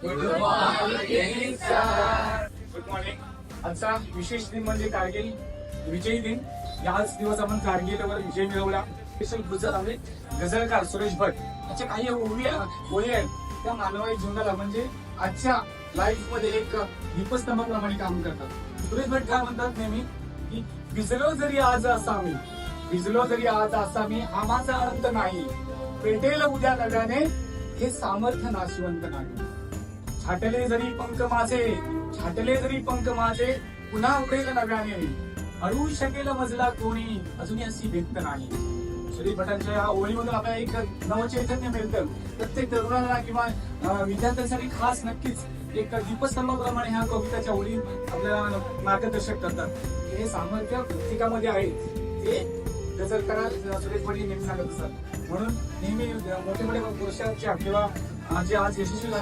Good morning. आजचा विशेष दिन म्हणजे कारगिल विजयी दिन. याच दिवस आपण कारगिलवर विजय मिळवला. स्पेशल गुजर आहे गझलकार सुरेश भट याच्या काही ओळी आहेत त्या मानवाई जीवनाला म्हणजे आजच्या लाईफ मध्ये एक दीपस्तंभाप्रमाणे काम करतात. सुरेश भट काय म्हणतात नेहमी की भिजलो जरी आज असामी हा माझा अर्थ नाही, पेटेल उद्या नव्याने हे सामर्थ्य नाशिवंत नाही. छाटले जरी पंख माझे पुन्हा उडेल नव्याने, अडवू शकेल मजला कोणी अजूनही अशी भिंत नाही. सुरेश भटांच्या या ओळीमधून आपल्याला एक नवचैतन्य मिळतं. प्रत्येक तरुणाला किंवा विद्यार्थ्यांसाठी खास नक्कीच एक दीपस्तंभाप्रमाणे ह्या कविताच्या ओळी आपल्याला मार्गदर्शक करतात. हे सामर्थ्य प्रत्येकामध्ये आहे ते गझलकार सुरेश भट नेहमी सांगत असतात. म्हणून नेहमी मोठे मोठे पुरुषांच्या किंवा जे आज यशस्वी